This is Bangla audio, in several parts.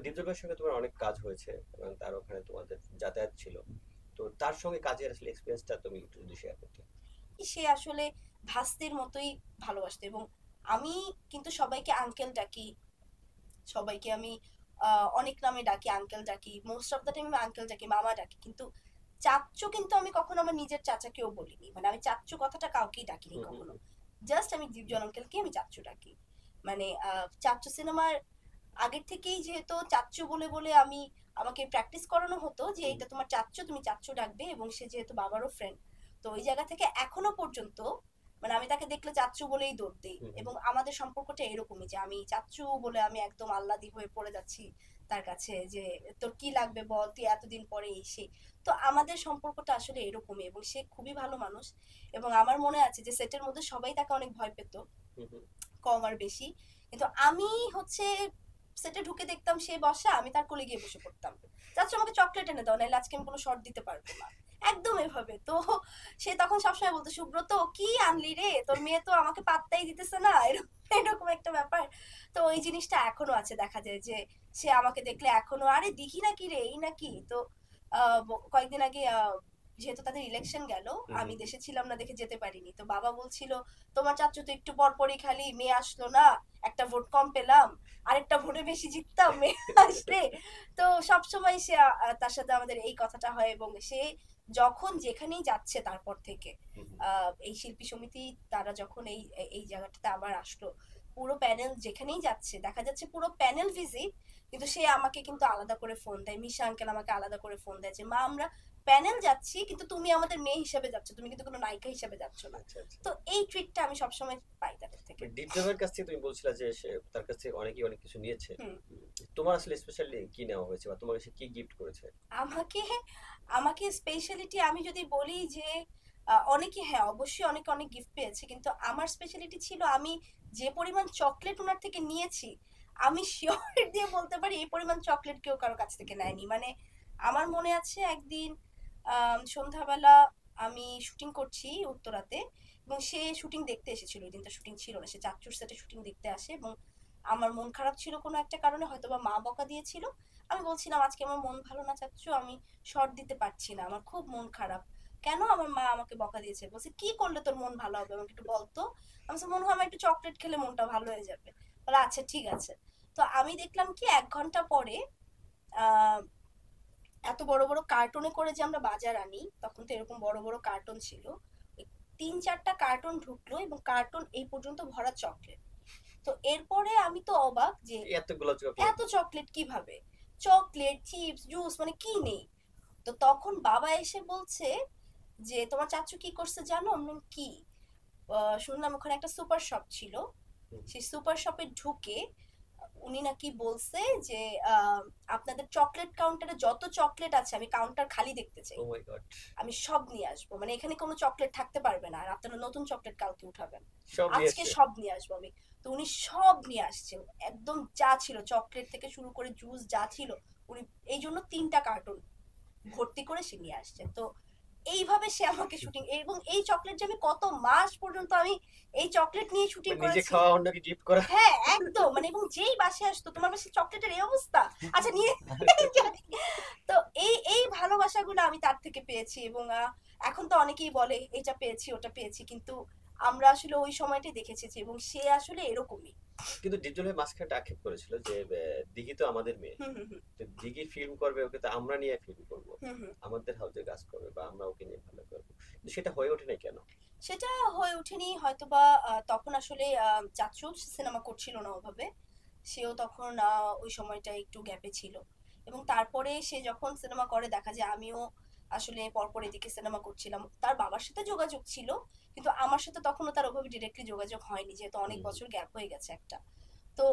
ডিপজলের সঙ্গে তোমার অনেক কাজ হয়েছে এবং তার ওখানে তোমাদের যাতায়াত ছিল। তো তার সঙ্গে কাজের আসলে এক্সপেরিয়েন্সটা তুমি একটু যদি শেয়ার করতে। সে আসলে ভাস্তির মতোই ভালোবাসতো, এবং আমি কিন্তু সবাইকে আঙ্কেল ডাকি, সবাইকে আমি অনেক নামে ডাকি, আঙ্কেল ডাকি, মোস্ট অফ দ্য টাইম আমি আঙ্কেল ডাকি, মামা ডাকি, কিন্তু চাচ্চু কিন্তু আমি কখনো আমার নিজের চাচাকেও বলিনি, মানে আমি চাচ্চু কথাটা কাউকেই ডাকিনি হুম, হুম, কখনো। হুম। জাস্ট আমি দীপজন আঙ্কেলকে আমি চাচ্চু ডাকি। মানে চাচ্চু সিনেমার আগের থেকেই যেহেতু চাচ্চু বলে বলে আমাকে প্র্যাকটিস করানো হতো যে হুম, এটা তোমার চাচ্চু, তুমি চাচ্চু ডাকবে, এবং সে যেহেতু বাবারও ফ্রেন্ড, তো ওই জায়গা থেকে এখনো পর্যন্ত মানে আমি তাকে দেখলে চাচ্চু বলেই দৌড় দিই, হুম, হুম। এবং আমাদের সম্পর্কটা এরকমই যে আমি চাচ্চু বলে আমি একদম আহ্লাদি হয়ে পড়ে যাচ্ছি তার কাছে, যে তোর কি লাগবে বল, তুই এতদিন পরে এসে। তো আমাদের সম্পর্কটা আসলে এরকমই, এবং সে খুবই ভালো মানুষ। এবং আমার মনে আছে যে সেটের মধ্যে সবাই তাকে অনেক ভয় পেত, হুম, হুম। কম আর বেশি, কিন্তু আমি হচ্ছে সেটে ঢুকে দেখতাম সে বসা, আমি তার কোলে গিয়ে বসে পড়তাম, চাচ্ছ আমাকে চকলেট এনে দাও, নাহলে আজকে আমি কোনো শর্ট দিতে পারবো না, একদম এভাবে। তো সে তখন সবসময় বলতো, সুব্রত কি আনলি রে, তোর মেয়ে তো আমাকে পাত্তাই দিতেছে না, এরকম এরকম একটা ব্যাপার। তো ওই জিনিসটা এখনো আছে, দেখা যায় যে সে আমাকে দেখলে এখনো, আরে দেখি নাকি রে, এই নাকি। তো কয়েকদিন আগে যেহেতু তাদের ইলেকশন গেল, হুম, আমি হুম, হুম। দেশে ছিলাম না দেখে যেতে পারিনি, তো বাবা বলছিল তোমার চাচ্চু তো একটু পর পরই খালি মেয়ে আসলো না, একটা ভোট কম পেলাম, আরেকটা ভোটে বেশি জিততাম মেয়ে আসলে। তো সবসময় সে তার সাথে আমাদের এই কথাটা হয়, এবং সে যখন যেখানেই যাচ্ছে তারপর থেকে হুম, হুম। এই শিল্পী সমিতি তারা যখন এই এই জায়গাটাতে আবার আসলো, পুরো প্যানেল যেখানেই যাচ্ছে দেখা যাচ্ছে পুরো প্যানেল ভিজিট, কিন্তু সে আমাকে কিন্তু আলাদা করে ফোন দেয়, মিশা আঙ্কেল আমাকে আলাদা করে ফোন দেয় যে মা আমরা প্যানেল যাচ্ছি, কিন্তু তুমি আমাদের মেয়ে হিসেবে যাচ্ছ, তুমি কিন্তু কোনো নায়িকা হিসেবে যাচ্ছ না। আচ্ছা, আচ্ছা। তো এই ট্রিটটা আমি সবসময় পাই তাদের থেকে। ডিপ জলের কাছ থেকে তুমি বলছিলা যে সে তার কাছ থেকে অনেকেই অনেক কিছু নিয়েছে। হুম। তোমার আসলে স্পেশালি কি নেওয়া হয়েছে বা তোমাকে সে কি গিফট করেছে? আমাকে আমাকে স্পেশালিটি আমি যদি বলি যে অনেকে, হ্যাঁ অবশ্যই অনেকে অনেক গিফট পেয়েছে, কিন্তু আমার স্পেশালিটি ছিল আমি যে পরিমাণ চকলেট ওনার থেকে নিয়েছি, আমি শিওর দিয়ে বলতে পারি এই পরিমাণ চকলেট কেউ কারো কাছ থেকে নেয়নি। মানে আমার মনে আছে একদিন সন্ধ্যাবেলা আমি শুটিং করছি উত্তরাতে, এবং সে শুটিং দেখতে এসেছিল, ওই দিন তো শুটিং ছিল না, সে চাঁদচুর সেটে শুটিং দেখতে আসে, এবং আমার মন খারাপ ছিল কোনো একটা কারণে, হয়তো বা মা বকা দিয়েছিল। আমি বলছিলাম আজকে আমার মন ভালো না চাচ্ছু, আমি শর্ট দিতে পারছি না, আমার খুব মন খারাপ। কেন, আমার মা আমাকে বকা দিয়েছে, বলছে কি করলে তোর মন ভালো হবে আমাকে একটু বলতো। আমি বলছি, মনে হয় আমার একটু চকলেট খেলে মনটা ভালো হয়ে যাবে। বলে আচ্ছা ঠিক আছে। তো আমি দেখলাম কি 1 ঘন্টা পরে আহ এত বড় বড় কার্টুনে করে যে আমরা বাজার আনি, তখন তো এরকম বড় বড় কার্টুন ছিল, ওই 3-4টা কার্টুন ঢুকলো, এবং কার্টুন এই পর্যন্ত ভরা চকলেট। তো এরপরে আমি তো অবাক যে এতগুলো চকলেট! এত চকলেট কিভাবে, চকলেট চিপস জুস মানে কি নেই। তো তখন বাবা এসে বলছে যে তোমার চাচু কি করছে জানো, আমি বললাম, কি। শুনলাম ওখানে একটা সুপার শপ ছিল, হুম। সেই সুপার শপে ঢুকে উনি নাকি বলছে যে আহ, আপনাদের চকলেট কাউন্টারে যত চকলেট আছে আমি কাউন্টার খালি দেখতে ও চাই, মাই গড! আমি সব নিয়ে আসবো, মানে এখানে কোনো চকলেট থাকতে পারবে না, আর আপনারা নতুন চকলেট কালকে উঠাবেন, সব নিয়ে আজকে এসছে? সব নিয়ে আসবো আমি। তো উনি সব নিয়ে আসছে, একদম যা ছিল চকলেট থেকে শুরু করে জুস যা ছিল, উনি এই জন্য 3টা কার্টুন ভর্তি করে সে নিয়ে আসছে। তো এইভাবে সে আমাকে শুটিং, এবং এই চকলেট যে আমি কত মাস পর্যন্ত আমি এই চকলেট নিয়ে শুটিং মানে নিজে করেছি। খাওয়া অন্যকে গিফট করা। হ্যাঁ একদম, মানে এবং যেই বাসে আসতো, তোমার বাসে চকলেটের এই অবস্থা, আচ্ছা নিয়ে যাই। তো এই এই ভালোবাসাগুলো আমি তার থেকে পেয়েছি, এবং এখন তো অনেকেই বলে এটা পেয়েছি ওটা পেয়েছি, কিন্তু আমরা আসলে ওই সময়টাই দেখেছি এবং সে আসলে এরকমই। কিন্তু ডিপজল ভাই মাঝখানে আক্ষেপ করেছিল যে দিঘি তো আমাদের মেয়ে। হুম হুম হুম তো দিঘি ফিল্ম করবে, ওকে তো আমরা নিয়ে ফিল্ম করবো, হুম হুম। আমাদের হাউজে কাজ করবে বা আমরা ওকে নিয়ে ভালো করবো, কিন্তু সেটা হয়ে ওঠে নাই কেন? সেটা হয়ে ওঠেনি হয়তোবা তখন আসলে চাচু সিনেমা করছিল না ওভাবে, সেও তখন ওই সময়টা একটু গ্যাপে ছিল, এবং তারপরে সে যখন সিনেমা করে দেখা যায় আমিও আসলে পরপর এদিকে সিনেমা করছিলাম, তার বাবার সাথে যোগাযোগ ছিল, কিন্তু আমার সাথে তখনও তার ওভাবে ডিরেক্টলি যোগাযোগ হয়নি, যেহেতু অনেক হুম, বছর গ্যাপ হয়ে গেছে একটা। তো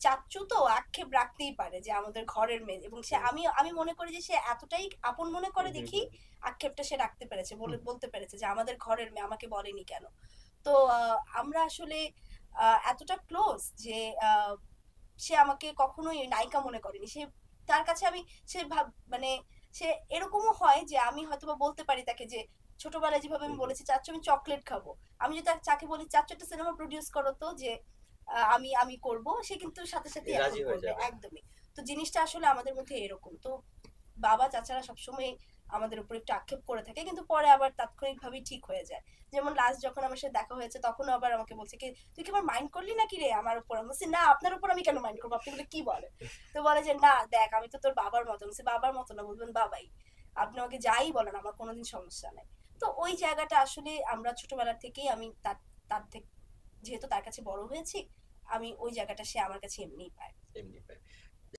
চাচ্চু তো আক্ষেপ রাখতেই পারে যে আমাদের ঘরের মেয়ে, এবং সে হুম, আমি আমি মনে করি যে সে এতটাই আপন মনে হুম, করে হুম, দেখি হুম, আক্ষেপটা সে রাখতে পেরেছে, হুম। বলতে পেরেছে যে আমাদের ঘরের মেয়ে আমাকে বলেনি কেন। তো আমরা আসলে এতটা ক্লোজ যে আহ, সে আমাকে কখনোই নায়িকা মনে করেনি, সে তার কাছে আমি সে ভাব মানে সে এরকমও হয় যে আমি হয়তোবা বলতে পারি তাকে যে ছোটবেলায় যেভাবে হুম, আমি হুম। বলেছি চাচ্চু আমি চকলেট খাবো, আমি যদি চাকে বলি চাচ্চু একটা সিনেমা প্রডিউস করো তো, যে আমি আমি করব, সে কিন্তু সাথে সাথে এখন রাজি হয়ে করবে যাবে। একদমই। তো জিনিসটা আসলে আমাদের মধ্যে এরকম। তো বাবা চাচারা সবসময় আমাদের উপর একটু আক্ষেপ করে থাকে, কিন্তু পরে আবার তাৎক্ষণিকভাবেই ঠিক হয়ে যায়। যেমন লাস্ট যখন আমার সাথে দেখা হয়েছে তখনও আবার আমাকে বলছে কি, তুই কি আমার মাইন্ড করলি নাকি রে আমার উপর? আমি বলছি, না আপনার উপর আমি কেন মাইন্ড করবো, আপনি বলে কি বলে? তো বলে যে না দেখ আমি তো তোর বাবার মতো। বলছি বাবার মতো না, বলবেন বাবাই। আপনি আমাকে যাই বলেন আমার কোনোদিন সমস্যা নাই। তো ওই জায়গাটা আসলে আমরা ছোটবেলা থেকেই আমি তার তার থেকে, যেহেতু তার কাছে বড় হয়েছি, আমি ওই জায়গাটা সে আমার কাছে এমনিই পায়। এমনি পায়।